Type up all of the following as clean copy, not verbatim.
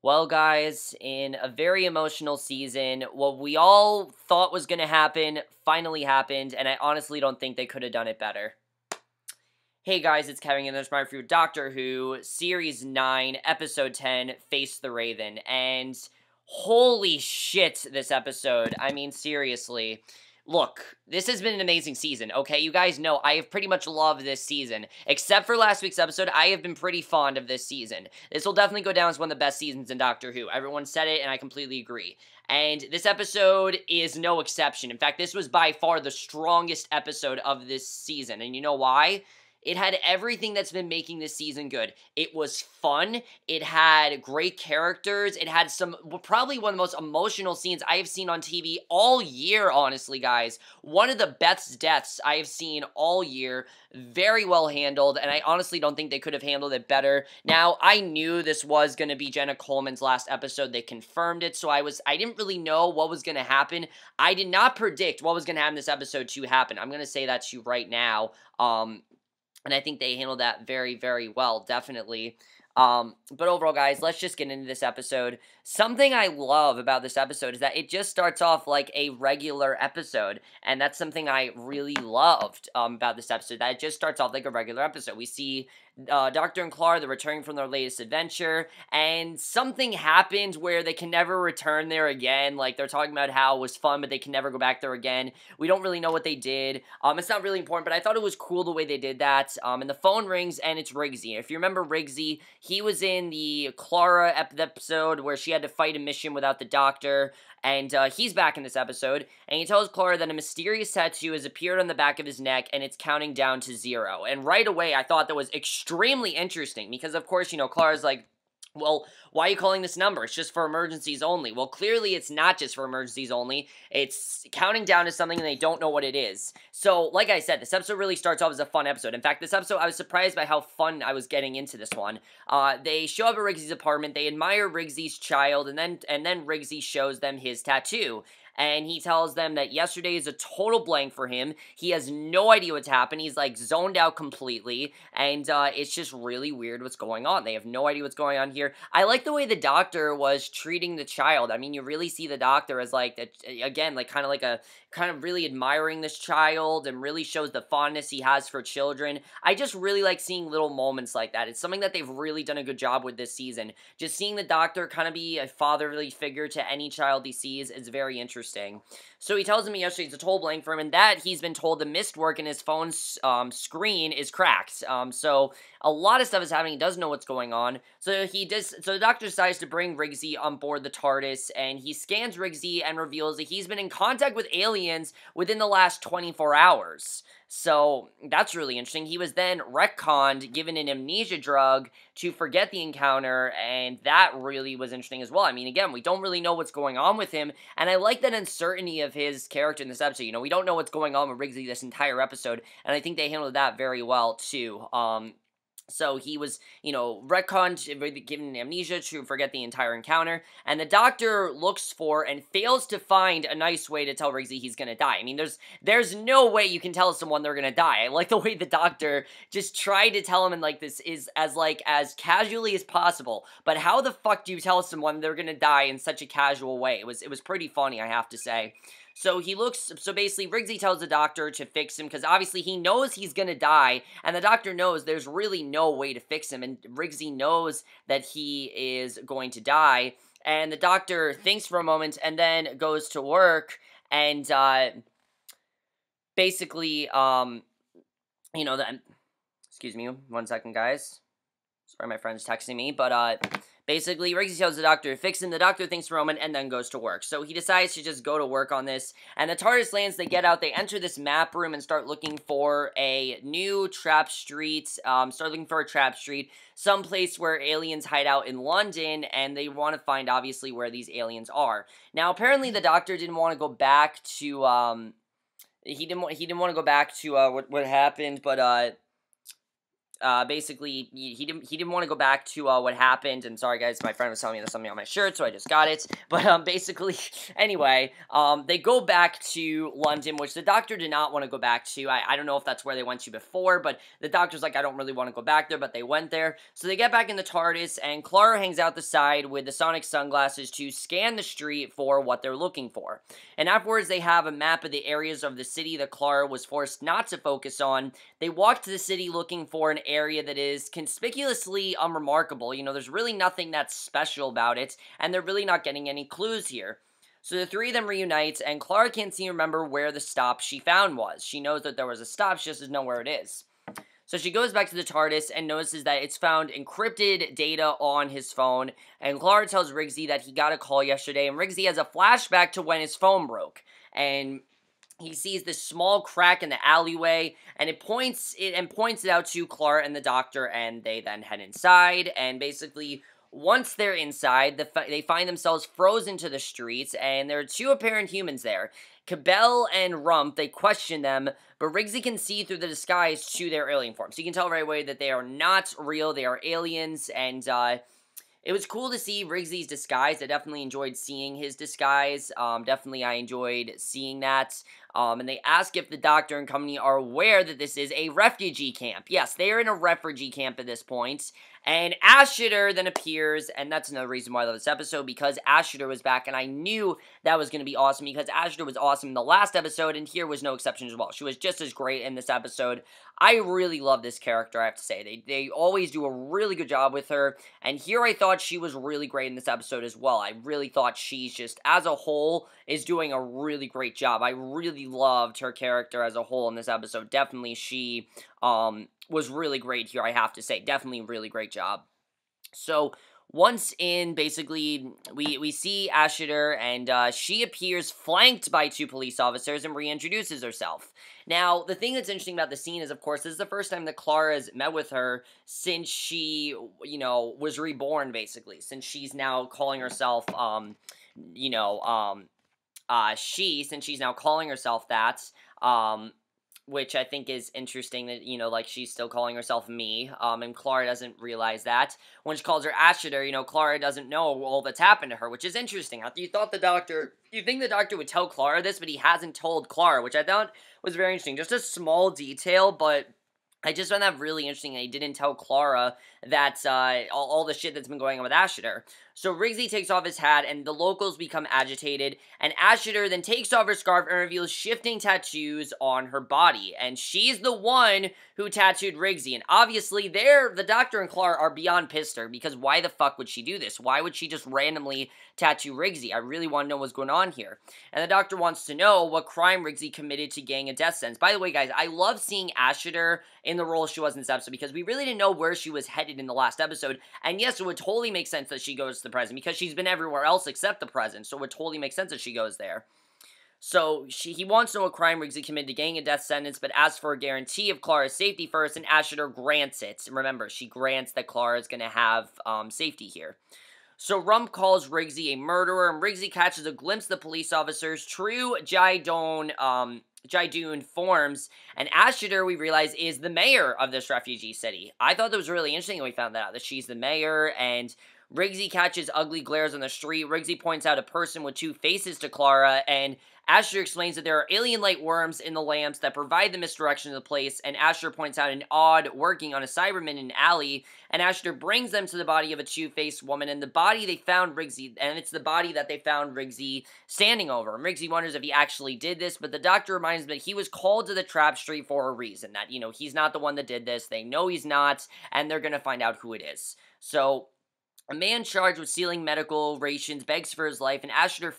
Well, guys, in a very emotional season, what we all thought was going to happen finally happened, and I honestly don't think they could have done it better. Hey guys, it's Kevin, and there's my review of Doctor Who, Series 9, Episode 10, Face the Raven, and holy shit, this episode. I mean, seriously. Look, this has been an amazing season, okay? You guys know I have pretty much loved this season. Except for last week's episode, I have been pretty fond of this season. This will definitely go down as one of the best seasons in Doctor Who. Everyone said it, and I completely agree. And this episode is no exception. In fact, this was by far the strongest episode of this season. And you know why? It had everything that's been making this season good. It was fun. It had great characters. It had probably one of the most emotional scenes I have seen on TV all year, honestly, guys. One of the best deaths I have seen all year. Very well handled, and I honestly don't think they could have handled it better. Now, I knew this was going to be Jenna Coleman's last episode. They confirmed it, so I didn't really know what was going to happen. I did not predict what was going to happen this episode to happen. I'm going to say that to you right now. And I think they handled that very, very well, definitely. But overall, guys, let's just get into this episode. Something I love about this episode is that it just starts off like a regular episode, and that's something I really loved about this episode, that it just starts off like a regular episode. We see Doctor and Clara, they're returning from their latest adventure, and something happens where they can never return there again. Like, they're talking about how it was fun, but they can never go back there again. We don't really know what they did. It's not really important, but I thought it was cool the way they did that. And the phone rings, and it's Rigsy. If you remember Rigsy, he was in the Clara episode where she had to fight a mission without the Doctor, and he's back in this episode, and he tells Clara that a mysterious tattoo has appeared on the back of his neck, and it's counting down to 0. And right away, I thought that was extremely interesting, because of course, you know, Clara's like, well, why are you calling this number? It's just for emergencies only. Well, clearly it's not just for emergencies only. It's counting down to something and they don't know what it is. So, like I said, this episode really starts off as a fun episode. In fact, this episode, I was surprised by how fun I was getting into this one. They show up at Rigsy's apartment, they admire Rigsy's child, and then Rigsy shows them his tattoo. And he tells them that yesterday is a total blank for him. He has no idea what's happened. He's, like, zoned out completely. And it's just really weird what's going on. They have no idea what's going on here. I like the way the Doctor was treating the child. I mean, you really see the Doctor as, like, again, like, kind of really admiring this child and really shows the fondness he has for children. I just really like seeing little moments like that. It's something that they've really done a good job with this season. Just seeing the Doctor kind of be a fatherly figure to any child he sees is very interesting. So he tells him yesterday it's a total blank for him, and that he's been told the mist work in his phone's screen is cracked. So a lot of stuff is happening. He doesn't know what's going on. So the Doctor decides to bring Rigsy on board the TARDIS, and he scans Rigsy and reveals that he's been in contact with aliens within the last 24 hours. So that's really interesting. He was then retconned, given an amnesia drug to forget the encounter, and that really was interesting as well. I mean, again, we don't really know what's going on with him, and I like that uncertainty of his character in this episode. You know, we don't know what's going on with Rigsy this entire episode, and I think they handled that very well, too. So he was, you know, retconned, given amnesia to forget the entire encounter, and the Doctor looks for and fails to find a nice way to tell Rigsy he's gonna die. I mean, there's no way you can tell someone they're gonna die. I like the way the Doctor just tried to tell him, and like this is as casually as possible. But how the fuck do you tell someone they're gonna die in such a casual way? It was pretty funny, I have to say. So basically Rigsy tells the Doctor to fix him, because obviously he knows he's gonna die, and the Doctor knows there's really no way to fix him, and Rigsy knows that he is going to die, and the Doctor thinks for a moment, and then goes to work, and, basically, you know, excuse me, 1 second, guys. Sorry, my friend's texting me, but, basically, Rigsy tells the Doctor to fix him, the Doctor thinks for a moment, and then goes to work. So he decides to just go to work on this, and the TARDIS lands, they get out, they enter this map room and start looking for a new trap street, someplace where aliens hide out in London, and they want to find, obviously, where these aliens are. Now, apparently, the Doctor didn't want to go back to, he didn't want to go back to, what happened, but, basically he didn't want to go back to what happened. And sorry guys, my friend was telling me there's something on my shirt, so I just got it. But basically, anyway, they go back to London, which the doctor did not want to go back to. I don't know if that's where they went to before, but the doctor's like, I don't really want to go back there, but they went there. So they get back in the TARDIS, and Clara hangs out the side with the sonic sunglasses to scan the street for what they're looking for. And afterwards, they have a map of the areas of the city that Clara was forced not to focus on. They walk to the city looking for an area that is conspicuously unremarkable. You know, there's really nothing that's special about it, and they're really not getting any clues here. So the three of them reunite, and Clara can't seem to remember where the stop she found was. She knows that there was a stop, she just doesn't know where it is. So she goes back to the TARDIS and notices that it's found encrypted data on his phone, and Clara tells Rigsy that he got a call yesterday, and Rigsy has a flashback to when his phone broke, and he sees this small crack in the alleyway, and it points it out to Clara and the doctor, and they then head inside, and basically, once they're inside, they find themselves frozen to the streets, and there are two apparent humans there. Cabell and Rump, they question them, but Rigsy can see through the disguise to their alien form. So you can tell right away that they are not real, they are aliens, and it was cool to see Rigsy's disguise. I definitely enjoyed seeing his disguise. Definitely I enjoyed seeing that. And they ask if the doctor and company are aware that this is a refugee camp. Yes, they are in a refugee camp at this point. And Ashidihr then appears, and that's another reason why I love this episode, because Ashidihr was back, and I knew that was going to be awesome, because Ashidihr was awesome in the last episode, and here was no exception as well. She was just as great in this episode. I really love this character, I have to say. They always do a really good job with her, and here I thought she was really great in this episode as well. I really thought she's just, as a whole, is doing a really great job. I really loved her character as a whole in this episode. Definitely she, was really great here, I have to say. Definitely a really great job. So, once in, basically, we see Ashidihr, and she appears flanked by two police officers and reintroduces herself. Now, the thing that's interesting about the scene is, of course, this is the first time that Clara has met with her since she, you know, was reborn, basically. Since she's now calling herself, since she's now calling herself that, which I think is interesting that, you know, like, she's still calling herself me, and Clara doesn't realize that. When she calls her Ashidihr, you know, Clara doesn't know all that's happened to her, which is interesting. You think the doctor would tell Clara this, but he hasn't told Clara, which I thought was very interesting. Just a small detail, but I just found that really interesting that he didn't tell Clara that, all the shit that's been going on with Ashidihr. So Rigsy takes off his hat, and the locals become agitated, and Ashidihr then takes off her scarf and reveals shifting tattoos on her body, and she's the one who tattooed Rigsy, and obviously the doctor and Clara are beyond pissed her, because why the fuck would she do this? Why would she just randomly tattoo Rigsy? I really want to know what's going on here. And the doctor wants to know what crime Rigsy committed to getting a death sentence. By the way, guys, I love seeing Ashidihr in the role she was in this episode, because we really didn't know where she was headed in the last episode, and yes, it would totally make sense that she goes to the present, because she's been everywhere else except the present, so it would totally make sense that she goes there. So, he wants to know what crime Rigsy committed to getting a death sentence, but asks for a guarantee of Clara's safety first, and Ashidihr grants it. Remember, she grants that Clara is going to have, safety here. So Rump calls Rigsy a murderer, and Rigsy catches a glimpse of the police officer's true Jaidoon forms, and Ashidihr, we realize, is the mayor of this refugee city. I thought that was really interesting when we found that out, that she's the mayor, and Rigsy catches ugly glares on the street. Rigsy points out a person with two faces to Clara, and Ashidihr explains that there are alien light worms in the lamps that provide the misdirection of the place, and Ashidihr points out an odd working on a Cyberman in an alley, and Ashidihr brings them to the body of a two-faced woman, and the body they found Rigsy, and it's the body that they found Rigsy standing over. And Rigsy wonders if he actually did this, but the doctor reminds him that he was called to the trap street for a reason, that, you know, he's not the one that did this, they know he's not, and they're gonna find out who it is. So, a man charged with stealing medical rations begs for his life, and Ashidihr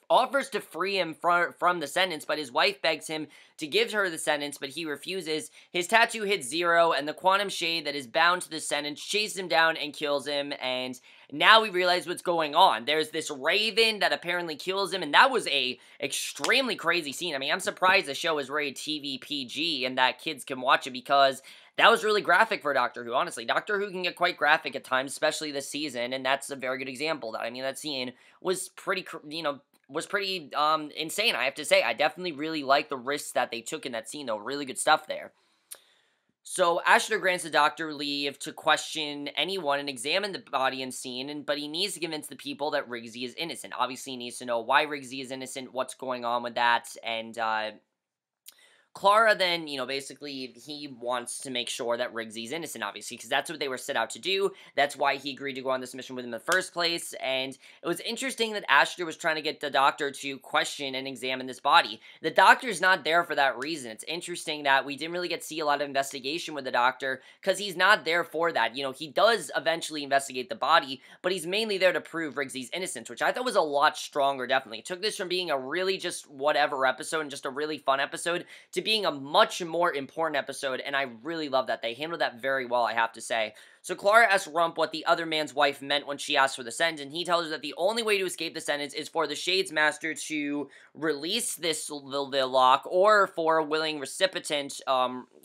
offers to free him from the sentence, but his wife begs him to give her the sentence, but he refuses. His tattoo hits 0, and the quantum shade that is bound to the sentence chases him down and kills him, and now we realize what's going on. There's this raven that apparently kills him, and that was a extremely crazy scene. I mean, I'm surprised the show is rated TV PG and that kids can watch it, because that was really graphic for Doctor Who, honestly. Doctor Who can get quite graphic at times, especially this season, and that's a very good example of that. I mean, that scene was pretty, insane, I have to say. I definitely really like the risks that they took in that scene, though. Really good stuff there. So Ashidihr grants the doctor leave to question anyone and examine the body and scene, but he needs to convince the people that Rigsy is innocent. Obviously, he needs to know why Rigsy is innocent, what's going on with that, and Clara then, basically he wants to make sure that Rigsy's innocent, obviously, because that's what they were set out to do. That's why he agreed to go on this mission with him in the first place, and it was interesting that Ashidihr was trying to get the doctor to question and examine this body. The doctor's not there for that reason. It's interesting that we didn't really get to see a lot of investigation with the doctor, because he's not there for that. He does eventually investigate the body, but he's mainly there to prove Rigsy's innocence, which I thought was a lot stronger, definitely. It took this from being a really just whatever episode and just a really fun episode to being a much more important episode, and I really love that. They handled that very well, I have to say. So Clara asks Rump what the other man's wife meant when she asked for the sentence, and he tells her that the only way to escape the sentence is for the Shades Master to release the lock, or for a willing recipient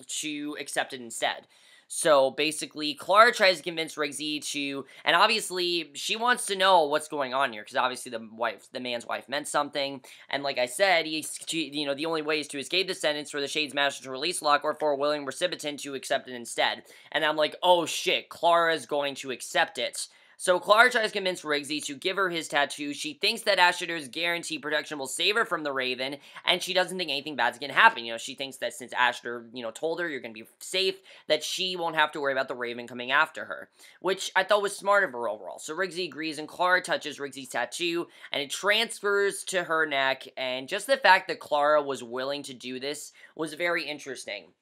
to accept it instead. So basically, Clara tries to convince Rigsy to, and obviously she wants to know what's going on here, because obviously the man's wife meant something, and like I said, the only way is to escape the sentence for the Shades Master to release Locke, or for a willing recipient to accept it instead. And I'm like, oh shit, Clara's going to accept it. So Clara tries to convince Rigsy to give her his tattoo. She thinks that Ashidihr's guaranteed protection will save her from the Raven, and she doesn't think anything bad's gonna happen. She thinks that since Ashidihr, told her you're gonna be safe, that she won't have to worry about the Raven coming after her, which I thought was smart of her overall. So Rigsy agrees, and Clara touches Rigsy's tattoo, and it transfers to her neck, and just the fact that Clara was willing to do this was very interesting.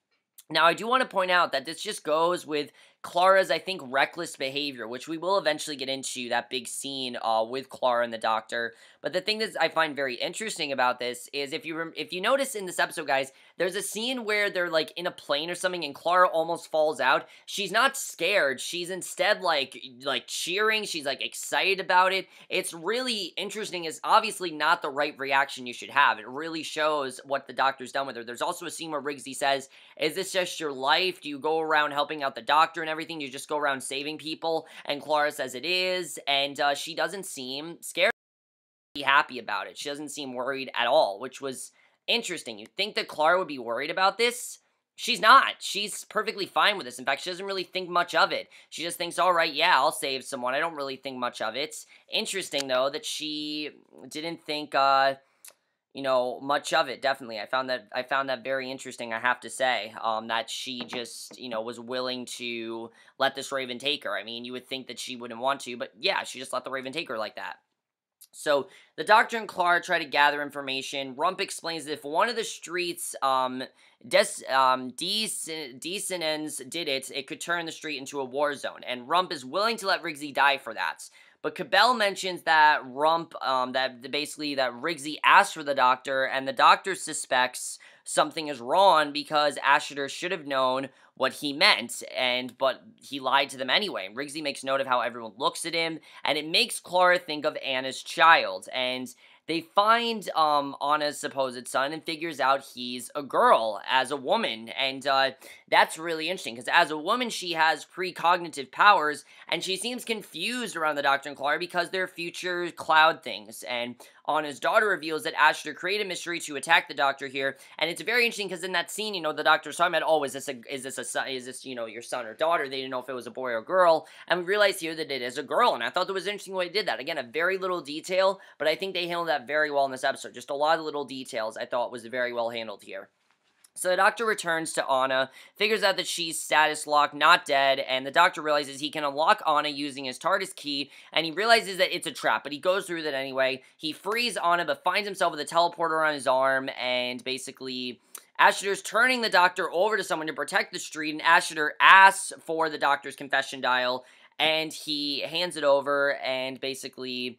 Now, I do want to point out that this just goes with Clara's, I think, reckless behavior, which we will eventually get into, that big scene with Clara and the doctor. But the thing that I find very interesting about this is, if you notice in this episode, guys, there's a scene where they're, like, in a plane or something, and Clara almost falls out. She's not scared. She's instead, like cheering. She's, like, excited about it. It's really interesting. It's obviously not the right reaction you should have. It really shows what the doctor's done with her. There's also a scene where Rigsy says, is this just your life? Do you go around helping out the doctor and everything? Do you just go around saving people? And Clara says it is, and she doesn't seem scared, happy about it. She doesn't seem worried at all, which was interesting. You'd think that Clara would be worried about this. She's not. She's perfectly fine with this. In fact, she doesn't really think much of it. She just thinks, all right, yeah, I'll save someone. I don't really think much of it. Interesting, though, that she didn't think, much of it, definitely. I found that very interesting, I have to say, that she just, was willing to let this Raven take her. I mean, you would think that she wouldn't want to, but yeah, she just let the Raven take her like that. So, the Doctor and Clara try to gather information. Rump explains that if one of the streets, Decenens did it, it could turn the street into a war zone, and Rump is willing to let Rigsy die for that. But Cabell mentions that that Rigsy asked for the doctor, and the doctor suspects something is wrong because Ashidihr should have known what he meant, but he lied to them anyway. Rigsy makes note of how everyone looks at him, and it makes Clara think of Anna's child, and they find Anna's supposed son and figures out he's a girl as a woman, and that's really interesting, because as a woman she has precognitive powers, and she seems confused around the Doctor and Clara because they're future cloud things, and Anna's daughter reveals that Ashidihr created a mystery to attack the Doctor here, and it's very interesting because in that scene, the Doctor's talking about, oh, is this your son or daughter? They didn't know if it was a boy or girl, and we realize here that it is a girl, and I thought that was interesting the way they did that. Again, a very little detail, but I think they handled that very well in this episode. Just a lot of little details I thought was very well handled here. So the Doctor returns to Anna, figures out that she's status locked, not dead, and the Doctor realizes he can unlock Anna using his TARDIS key, and he realizes that it's a trap, but he goes through that anyway. He frees Anna, but finds himself with a teleporter on his arm, and basically Ashidihr's turning the Doctor over to someone to protect the street, and Ashidihr asks for the Doctor's confession dial, and he hands it over, and basically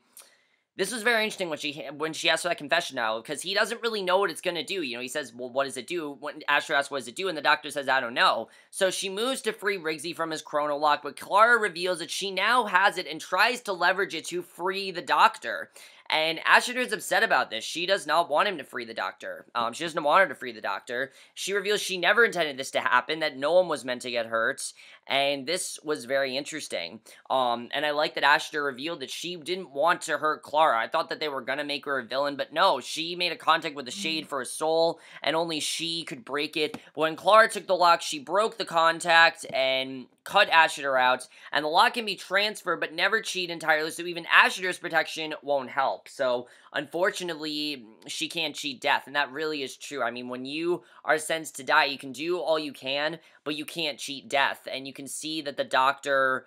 this was very interesting when she asked for that confession now, because he doesn't really know what it's going to do. He says, well, what does it do? When Ashidihr asks, what does it do? And the Doctor says, I don't know. So she moves to free Rigsy from his chrono lock, but Clara reveals that she now has it and tries to leverage it to free the Doctor. And Ashidr's upset about this. She does not want him to free the doctor. She doesn't want her to free the doctor. She reveals she never intended this to happen, that no one was meant to get hurt, and this was very interesting. And I like that Ashidir revealed that she didn't want to hurt Clara. I thought that they were gonna make her a villain, but no, she made a contact with the Shade for a soul, and only she could break it. But when Clara took the lock, she broke the contact and cut Ashidir out, and the lock can be transferred but never cheat entirely, so even Ashidir's protection won't help. So, unfortunately, she can't cheat death, and that really is true. I mean, when you are sentenced to die, you can do all you can, but you can't cheat death, and you can see that the doctor,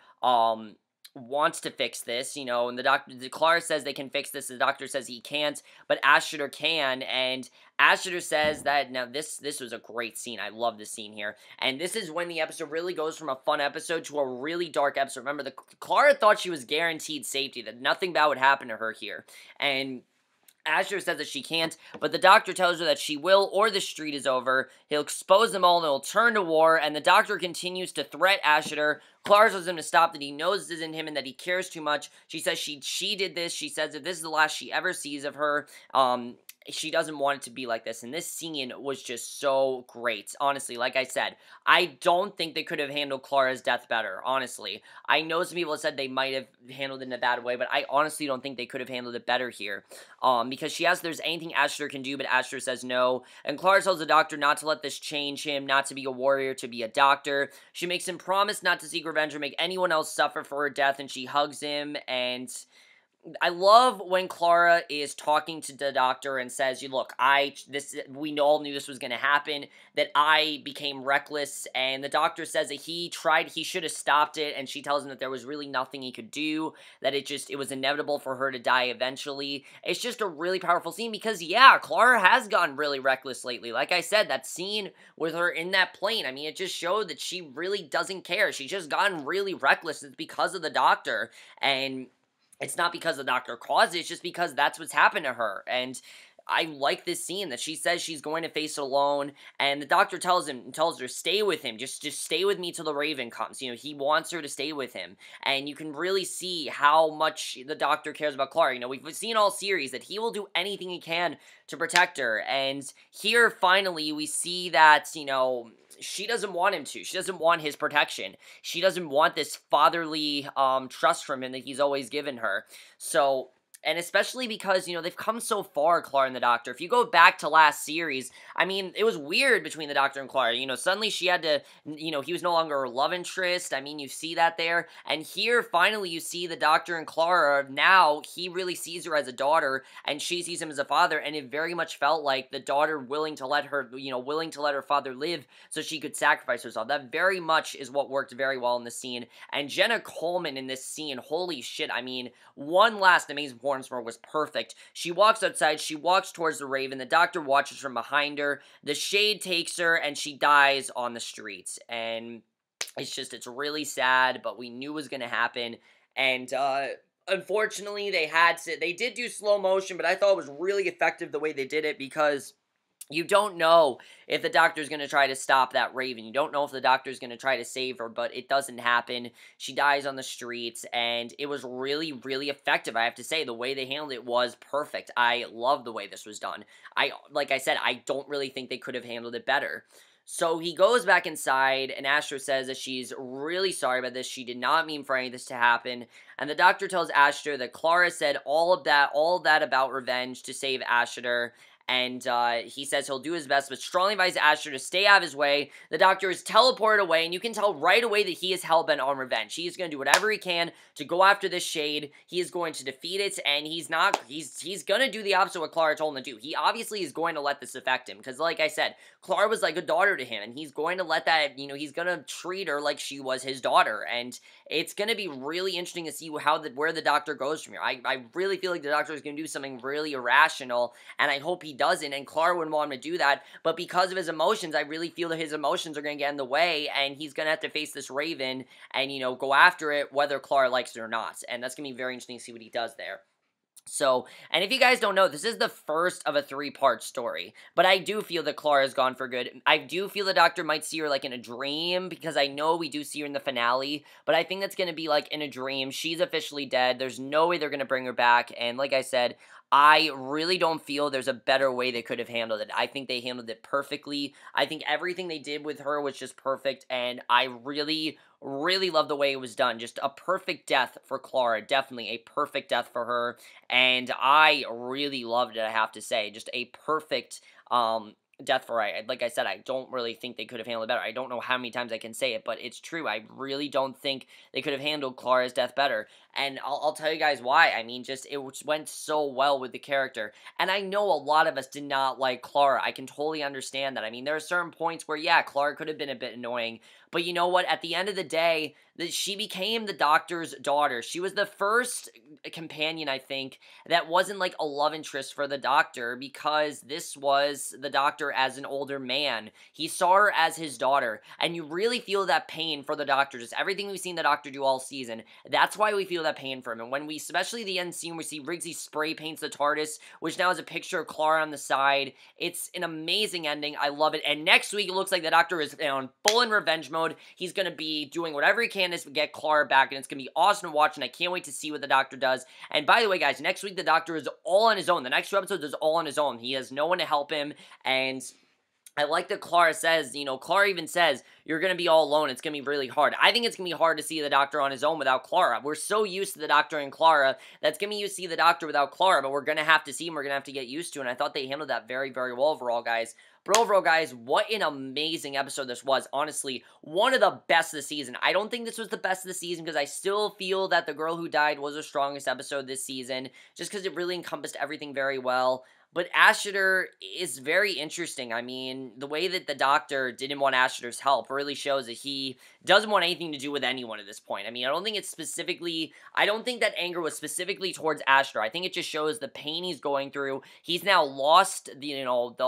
wants to fix this, you know, and the Clara says they can fix this, the doctor says he can't, but Ashidir can, and Ashidir says that, now this was a great scene, I love this scene here, and this is when the episode really goes from a fun episode to a really dark episode. Remember, Clara thought she was guaranteed safety, that nothing bad would happen to her here, and Ashidir says that she can't, but the doctor tells her that she will, or the street is over. He'll expose them all, and it'll turn to war, and the doctor continues to threat Ashidir. Clara tells him to stop, that he knows this isn't him, and that he cares too much. She says she did this. She says that this is the last she ever sees of her. She doesn't want it to be like this, and this scene was just so great. Honestly, like I said, I don't think they could have handled Clara's death better, honestly. I know some people have said they might have handled it in a bad way, but I honestly don't think they could have handled it better here. Because she asks if there's anything Ashidir can do, but Ashidir says no, and Clara tells the doctor not to let this change him, not to be a warrior, to be a doctor. She makes him promise not to seek revenge or make anyone else suffer for her death, and she hugs him, and I love when Clara is talking to the doctor and says, look, we all knew this was going to happen, that I became reckless, and the doctor says that he should have stopped it, and she tells him that there was really nothing he could do, that it was inevitable for her to die eventually. It's just a really powerful scene because, yeah, Clara has gotten really reckless lately. Like I said, that scene with her in that plane, I mean, it just showed that she really doesn't care. She's just gotten really reckless. It's because of the doctor, and it's not because the doctor caused it, it's just because that's what's happened to her, and I like this scene that she says she's going to face it alone, and the doctor tells her, stay with him, just stay with me till the Raven comes. You know, he wants her to stay with him, and you can really see how much the doctor cares about Clara. You know, we've seen all series that he will do anything he can to protect her, and here, finally, we see that, you know, she doesn't want him to. She doesn't want his protection. She doesn't want this fatherly trust from him that he's always given her. So, and especially because, you know, they've come so far, Clara and the doctor. If you go back to last series, I mean, it was weird between the doctor and Clara. You know, suddenly she had to, you know, he was no longer her love interest. I mean, you see that there. And here, finally, you see the doctor and Clara. Now, he really sees her as a daughter, and she sees him as a father. And it very much felt like the daughter willing to let her father live so she could sacrifice herself. That very much is what worked very well in the scene. And Jenna Coleman in this scene, holy shit, I mean, one last amazing Hornsmore was perfect. She walks outside, she walks towards the Raven, the doctor watches from behind her, the Shade takes her, and she dies on the streets, and it's really sad, but we knew it was going to happen, and, unfortunately, they did do slow motion, but I thought it was really effective the way they did it, because you don't know if the doctor's going to try to stop that Raven. You don't know if the doctor's going to try to save her, but it doesn't happen. She dies on the streets, and it was really, really effective. I have to say, the way they handled it was perfect. I love the way this was done. Like I said, I don't really think they could have handled it better. So he goes back inside, and Ashidir says that she's really sorry about this. She did not mean for any of this to happen. And the doctor tells Ashidir that Clara said all of that about revenge to save Ashidir. And he says he'll do his best, but strongly advises Ashidir to stay out of his way. The doctor is teleported away, and you can tell right away that he is hellbent on revenge. He is going to do whatever he can to go after this Shade. He is going to defeat it, and he's going to do the opposite of what Clara told him to do. He obviously is going to let this affect him, because like I said, Clara was like a daughter to him, and he's going to let that, you know, he's going to treat her like she was his daughter, and it's going to be really interesting to see where the doctor goes from here. I really feel like the doctor is going to do something really irrational, and I hope he doesn't, and Clara wouldn't want him to do that, but because of his emotions, I really feel that his emotions are going to get in the way, and he's going to have to face this Raven, and, you know, go after it, whether Clara likes it or not, and that's going to be very interesting to see what he does there. So, and if you guys don't know, this is the first of a 3-part story. But I do feel that Clara's gone for good. I do feel the Doctor might see her, like, in a dream, because I know we do see her in the finale. But I think that's going to be, like, in a dream. She's officially dead. There's no way they're going to bring her back. And like I said, I really don't feel there's a better way they could have handled it. I think they handled it perfectly. I think everything they did with her was just perfect. And I really love the way it was done. Just a perfect death for Clara. Definitely a perfect death for her. And I really loved it, I have to say. Just a perfect death for her. Like I said, I don't really think they could have handled it better. I don't know how many times I can say it, but it's true. I really don't think they could have handled Clara's death better. And I'll tell you guys why. I mean, just it went so well with the character. And I know a lot of us did not like Clara. I can totally understand that. I mean, there are certain points where, yeah, Clara could have been a bit annoying. But you know what? At the end of the day, she became the Doctor's daughter. She was the first companion, I think, that wasn't like a love interest for the Doctor, because this was the Doctor as an older man. He saw her as his daughter, and you really feel that pain for the Doctor. Just everything we've seen the Doctor do all season. That's why we feel that pain for him. And when we, especially the end scene, we see Rigsy spray paints the TARDIS, which now has a picture of Clara on the side. It's an amazing ending. I love it. And next week, it looks like the Doctor is on full in revenge mode. He's going to be doing whatever he can to get Clara back, and it's going to be awesome to watch, and I can't wait to see what the Doctor does. And by the way, guys, next week, the Doctor is all on his own. The next 2 episodes is all on his own. He has no one to help him, and I like that Clara says, you know, Clara even says, you're going to be all alone. It's going to be really hard. I think it's going to be hard to see the Doctor on his own without Clara. We're so used to the Doctor and Clara that's going to be used to see the Doctor without Clara, but we're going to have to see him. We're going to have to get used to it, and I thought they handled that very well overall, guys. But overall, guys, what an amazing episode this was. Honestly, one of the best of the season. I don't think this was the best of the season because I still feel that The Girl Who Died was the strongest episode this season, just because it really encompassed everything very well. But Ashidihr is very interesting. I mean, the way that the Doctor didn't want Ashidihr's help really shows that he doesn't want anything to do with anyone at this point. I mean, I don't think that anger was specifically towards Ashidihr. I think it just shows the pain he's going through. He's now lost, the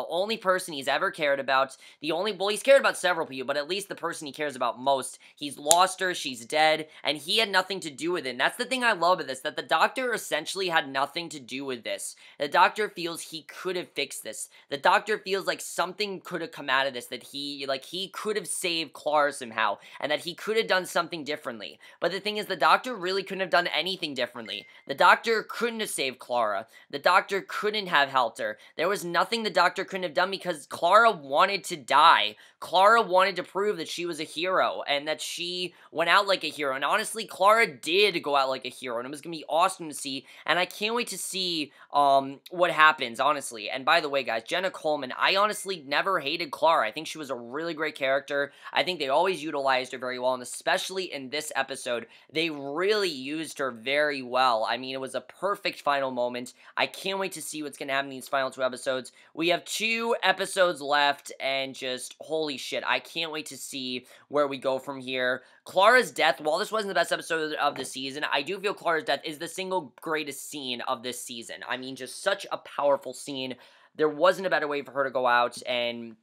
only person he's ever cared about. He's cared about several people, but at least the person he cares about most. He's lost her, she's dead, and he had nothing to do with it. And that's the thing I love of this, that the Doctor essentially had nothing to do with this. The Doctor feels he could have fixed this. The Doctor feels like something could have come out of this, that he could have saved Clara somehow, and that he could have done something differently. But the thing is, the Doctor really couldn't have done anything differently. The Doctor couldn't have saved Clara. The Doctor couldn't have helped her. There was nothing the Doctor couldn't have done because Clara wanted to die. Clara wanted to prove that she was a hero, and that she went out like a hero. And honestly, Clara did go out like a hero, and it was going to be awesome to see, and I can't wait to see what happens, honestly. And by the way, guys, Jenna Coleman, I honestly never hated Clara. I think she was a really great character. I think they always utilized her very well, and especially in this episode, they really used her very well. I mean, it was a perfect final moment. I can't wait to see what's going to happen in these final 2 episodes. We have 2 episodes left, and just, holy shit, I can't wait to see where we go from here. Clara's death, while this wasn't the best episode of the season, I do feel Clara's death is the single greatest scene of this season. I mean, just such a powerful scene. There wasn't a better way for her to go out, and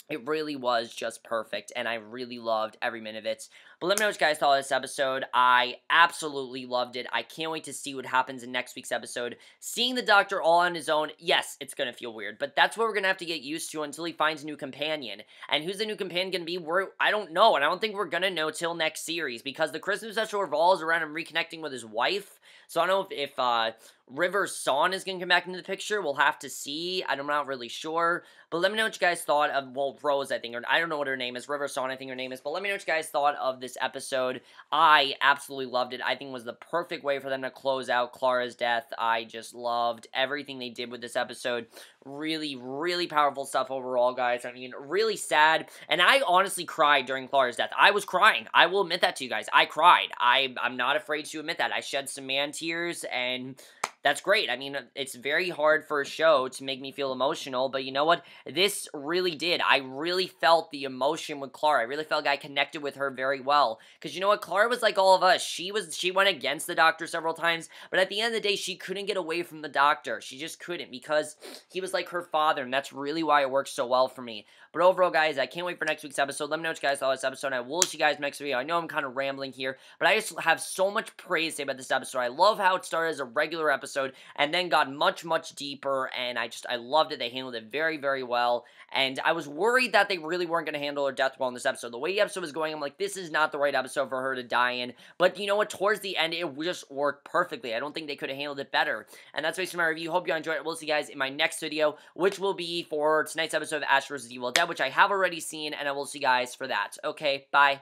it really was just perfect, and I really loved every minute of it. But let me know what you guys thought of this episode. I absolutely loved it. I can't wait to see what happens in next week's episode. Seeing the Doctor all on his own, yes, it's going to feel weird, but that's what we're going to have to get used to until he finds a new companion. And who's the new companion going to be? I don't know, and I don't think we're going to know till next series, because the Christmas special revolves around him reconnecting with his wife. So I don't know if River Song is going to come back into the picture. We'll have to see. I'm not really sure. But let me know what you guys thought of, well, Rose, I think, or I don't know what her name is. River Song, I think her name is. But let me know what you guys thought of this episode. I absolutely loved it. I think it was the perfect way for them to close out Clara's death. I just loved everything they did with this episode. Really powerful stuff overall, guys. I mean, really sad. And I honestly cried during Clara's death. I was crying. I will admit that to you guys. I cried. I'm not afraid to admit that. I shed some man tears, and that's great. I mean, it's very hard for a show to make me feel emotional, but you know what? This really did. I really felt the emotion with Clara. I really felt like I connected with her very well. Because you know what? Clara was like all of us. She went against the Doctor several times, but at the end of the day, she couldn't get away from the Doctor. She just couldn't, because he was like her father, and that's really why it works so well for me. But overall, guys, I can't wait for next week's episode. Let me know what you guys thought of this episode, and I will see you guys next video. I know I'm kind of rambling here, but I just have so much praise to say about this episode. I love how it started as a regular episode. episode, and then got much, much deeper, and I loved it. They handled it very, very well, and I was worried that they really weren't going to handle her death well in this episode. The way the episode was going, I'm like, this is not the right episode for her to die in, but you know what, towards the end, it just worked perfectly. I don't think they could have handled it better, and that's basically my review. Hope you enjoyed it. We'll see you guys in my next video, which will be for tonight's episode of Ash vs. Evil Dead, which I have already seen, and I will see you guys for that. Okay, bye.